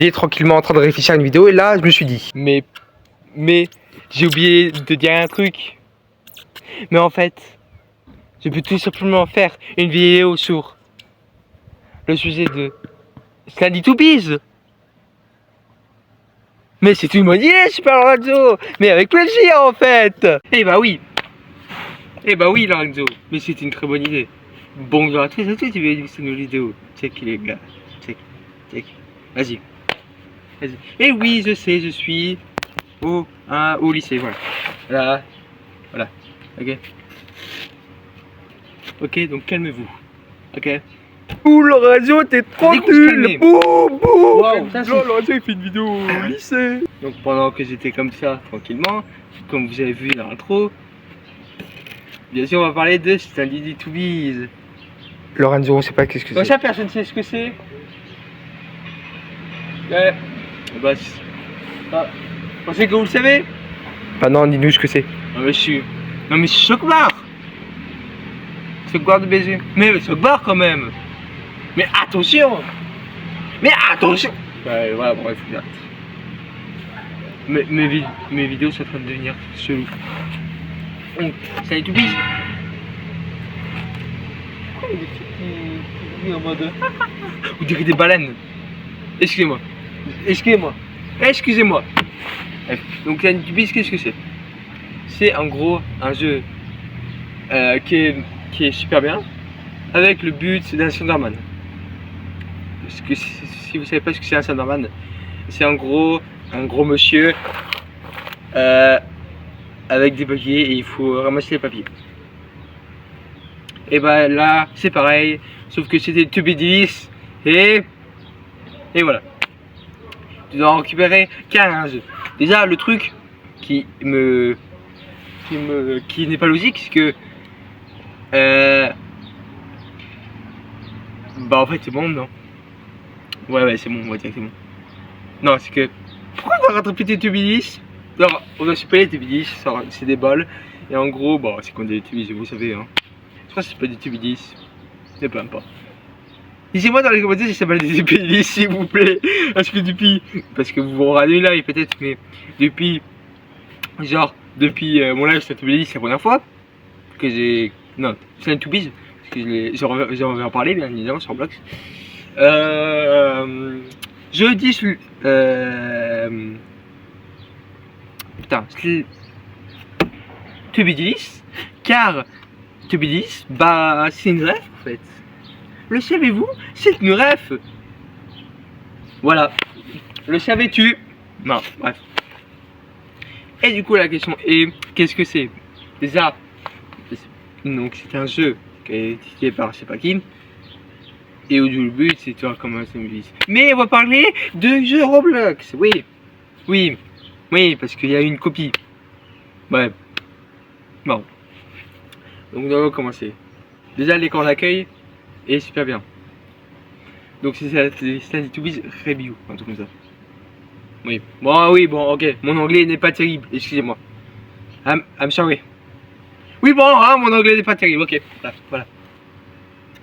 J'étais tranquillement en train de réfléchir à une vidéo et là je me suis dit mais j'ai oublié de dire un truc. Mais en fait, je peux tout simplement faire une vidéo sur le sujet de Sandy to Biz. Mais c'est une bonne idée, Super Lorenzo. Mais avec plaisir en fait. Eh bah oui, Lorenzo. Mais c'est une très bonne idée. Bonjour à tous et à toutes, bienvenue sur nos vidéos. Check les gars, check. Vas-y. Et oui, je sais, je suis au lycée, voilà. Ok. Ok, donc calmez-vous. Ok. Ouh, Lorenzo, t'es trop nul. Bouh. Wow, Lorenzo, il fait une vidéo au lycée. Donc pendant que j'étais comme ça, tranquillement, comme vous avez vu dans l'intro, bien sûr, on va parler de Sandy to Biz. Lorenzo, on sait pas qu'est-ce que c'est. Ça, personne ne sait ce que c'est. Ouais. Bah, Pensez que vous le savez? ah non, dis-nous ce que c'est. Non mais je suis Choc-Bar. Choc-Bar de baiser. Mais Choc-Bar quand même. Mais attention. Ouais, voilà, bref, bien. Mes vidéos sont en train de devenir chelou. Donc, Sandy to Biz. En mode... Vous direz des baleines. Excusez-moi. Bref, donc Sandy to Biz, qu'est-ce que c'est? C'est en gros un jeu qui est super bien, avec le but d'un Slenderman. Parce que si vous savez pas ce que c'est un Slenderman, c'est en gros un gros monsieur avec des papiers et il faut ramasser les papiers. Et bah là c'est pareil, sauf que c'était Tubidis et voilà. Tu dois en récupérer 15. Déjà le truc qui n'est pas logique, c'est que bah en fait c'est bon, non? Ouais c'est bon, on va dire que c'est bon. Non, c'est que pourquoi on doit rattraper tes Tubidis? Alors on doit supprimer les Tubidis, c'est des balles. Et en gros, bah c'est qu'on des Tubidis, vous savez hein. Je crois que c'est pas des Tubidis, ne peu importe. Dites-moi dans les commentaires si ça s'appelle des Tubidis s'il vous plaît. Parce que parce que vous vous regardez là et peut-être, mais depuis mon live sur Tubidis c'est la première fois que j'ai... Non, c'est un Tubiz, parce que j'en vais en parler bien évidemment sur Blox. Je dis putain, Tubidis, car Tubidis, bah c'est une ref en fait. Le savez-vous? C'est une ref. Voilà. Le savais-tu? Non, bref. Et du coup la question est, qu'est-ce que c'est? Déjà, donc c'est un jeu qui est édité par je sais pas qui. Et où le but c'est de voir comment ça me dit. Mais on va parler de jeux Roblox. Oui, parce qu'il y a une copie. Ouais. Bon. Donc on va commencer. Déjà l'écran d'accueil est super bien. Donc c'est Sandy to Biz Review, un truc comme ça. Oui, bon, ok. Mon anglais n'est pas terrible, excusez-moi. I'm sorry. Oui, bon, hein, mon anglais n'est pas terrible, ok. Voilà.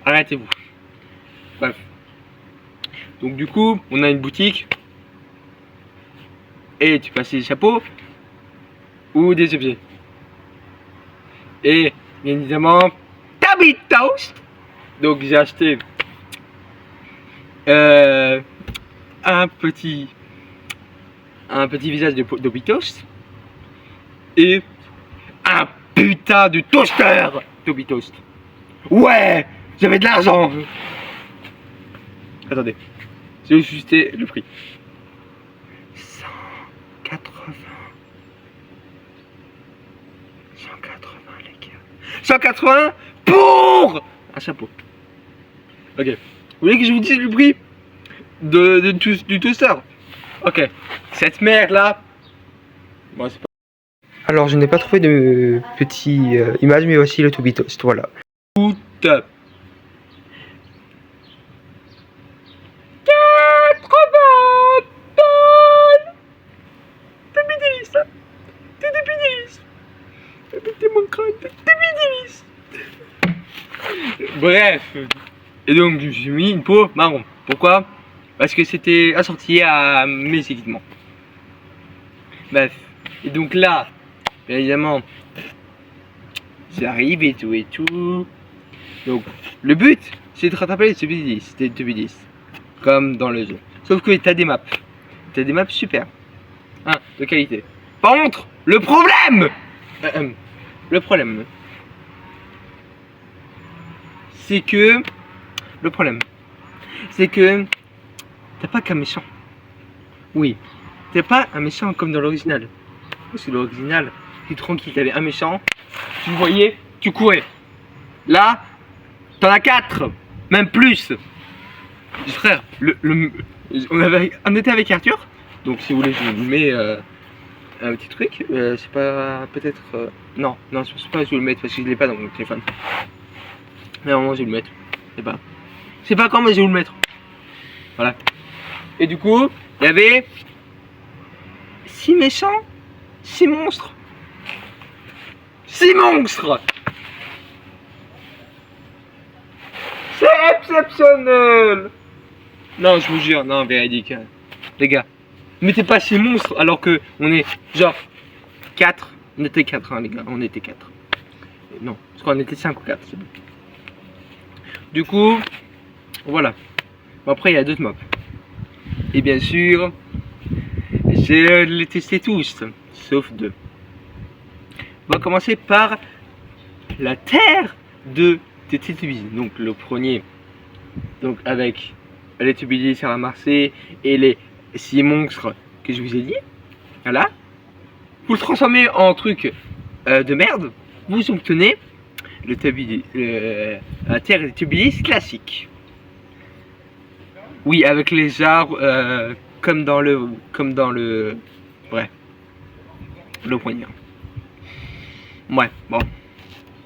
Arrêtez-vous. Bref. Donc du coup, on a une boutique. Et tu passes des chapeaux. Ou des objets. Et, bien évidemment, Tabby Toast. Donc j'ai acheté un petit visage de Dobby Toast et un putain de toaster Dobby Toast. Ouais, j'avais de l'argent. Attendez, j'ai ajusté le prix. 180 les gars. 180 pour un chapeau. Ok. Vous voulez que je vous dise le prix du toaster? Ok. Cette merde là. Bon, c'est pas... Alors je n'ai pas trouvé de petite image, mais voici le Dobby Toast. Voilà. Tout. 80 balles. Tubidis. T'es mon crâne. Tubidis. Bref. Et donc je me suis mis une peau marron. Pourquoi? parce que c'était assorti à mes équipements. Bref, et donc là, bien évidemment, j'arrive et tout. Donc, le but, c'est de rattraper les 2B10, des 2B10, comme dans le jeu. Sauf que t'as des maps super, hein, de qualité. Par contre, le problème, c'est que t'as pas qu'un méchant. Oui, t'as pas un méchant comme dans l'original. Parce que l'original, c'est tranquille, t'avais un méchant, tu le voyais, tu courais. Là, t'en as 4, même plus. Frère, on était avec Arthur, donc si vous voulez, je vous mets un petit truc. C'est pas peut-être. Non, je pense pas que je vais le mettre parce que je l'ai pas dans mon téléphone. Mais à un moment, je vais le mettre. Je sais pas quand, mais je vais vous le mettre. Voilà. Et du coup, il y avait 6 méchants, 6 monstres. 6 monstres! C'est exceptionnel! Non, je vous jure, non, véridique. Les gars, mettez pas 6 monstres alors que on est genre 4. On était 4, hein, les gars, on était 4. Non, je crois qu'on était 5 ou 4, c'est bon. Du coup, voilà. Bon, après, il y a d'autres mobs. Et bien sûr, je les testé tous, sauf 2. On va commencer par la terre de Teletubbies. Donc le premier, donc avec les Teletubbies à ramasser et les 6 monstres que je vous ai dit. Voilà. Vous le transformez en truc de merde. Vous obtenez la terre des Teletubbies classique. Oui, avec les arbres comme dans le bref, le poignard. Ouais, bon.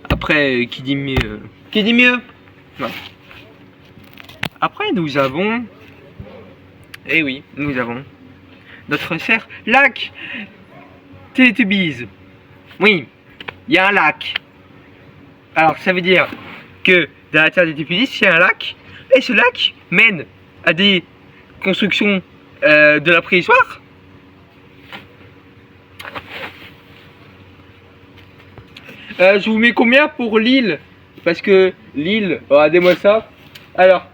Après, qui dit mieux? Ouais. Après, nous avons... Eh oui, nous avons notre cher lac Teletubbies. Oui, il y a un lac. Alors, ça veut dire que dans la terre des Teletubbies, il y a un lac. Et ce lac mène à des constructions de la préhistoire. Je vous mets combien pour l'île? Parce que l'île, regardez-moi ça. Alors,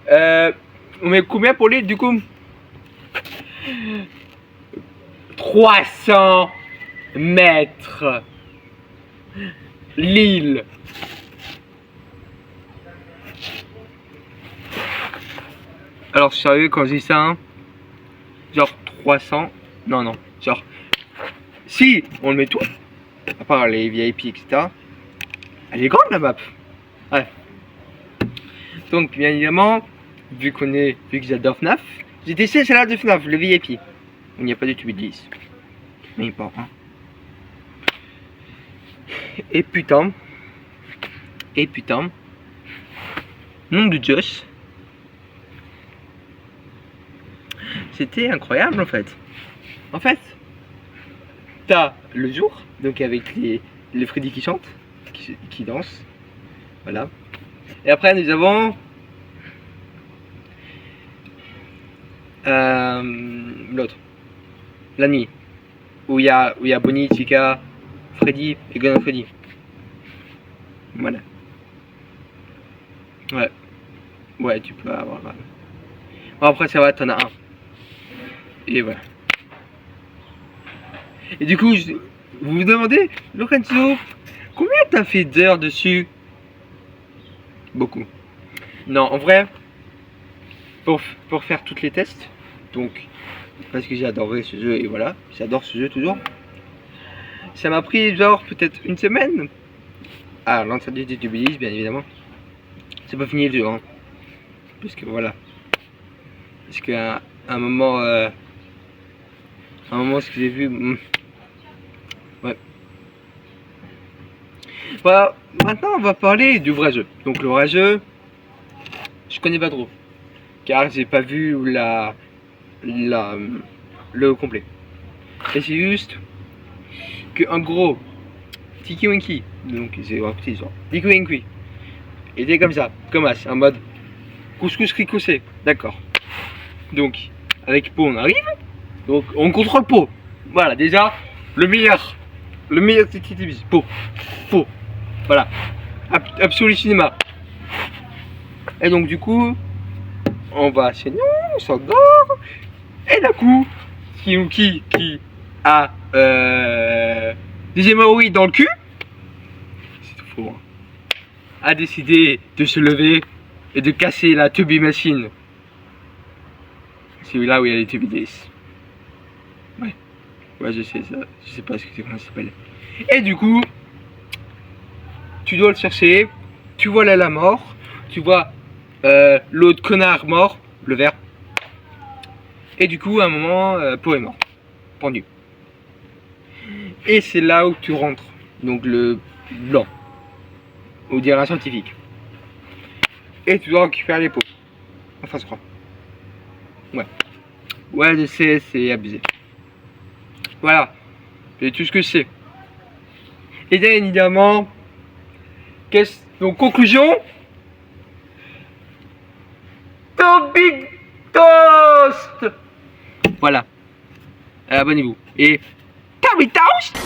on met combien pour l'île du coup? 300 mètres. L'île. Alors sérieux quand je dis ça, hein, genre 300, non, genre, si on le met tout, à part les VIP, etc., elle est grande la map. Ouais. Donc bien évidemment, vu que j'adore FNAF, j'ai testé celle-là de FNAF, le VIP. Il n'y a pas de tube 10. Mais pas, hein. Et putain, nom de Josh. C'était incroyable en fait. T'as le jour, donc avec les Freddy qui chantent, qui dansent. Voilà. Et après nous avons l'autre. La nuit. Où il y a Bonnie, Chica, Freddy et Gwen Freddy. Voilà. Ouais, tu peux avoir. Bon, après ça va, t'en as un. Et voilà. Et du coup, vous vous demandez, Lorenzo, combien t'as fait d'heures dessus? Beaucoup. Non, en vrai, pour faire toutes les tests, donc, parce que j'ai adoré ce jeu, et voilà, j'adore ce jeu toujours. Ça m'a pris genre peut-être une semaine. Ah, l'entièreté des Teletubbies, bien évidemment. C'est pas fini le jeu, hein. Parce que voilà. Parce qu'à un moment, ce que j'ai vu, ouais. Voilà, maintenant on va parler du vrai jeu. Donc le vrai jeu, je connais pas trop, car j'ai pas vu le complet. Et c'est juste que en gros, Tinky Winky, donc c'est un petit genre, Tinky Winky, était comme ça, comme as, en mode couscous ricossé, d'accord. Donc, avec Po, on arrive. Donc, on contrôle Po. Voilà, déjà, le meilleur détective, Po. Po. Voilà. Absolu Cinéma. Et donc, du coup, on va chez nous, on s'endort. Et d'un coup, qui a des hémorroïdes dans le cul, c'est tout faux, hein, a décidé de se lever et de casser la Tubby Machine. C'est là où il y a les Tubby Days. Ouais, je sais ça. Je sais pas ce que c'est, comment ça s'appelle. Et du coup, tu dois le chercher. Tu vois la mort. Tu vois l'autre connard mort, le vert. Et du coup, à un moment, Po est mort, pendu. Et c'est là où tu rentres. Donc le blanc, ou dire un scientifique. Et tu dois récupérer les pots. Enfin, je crois. Ouais. Ouais, je sais, c'est abusé. Voilà. C'est tout ce que je sais. Et bien évidemment, donc conclusion. Toby Toast. Voilà. Abonnez-vous. Et Toby Toast.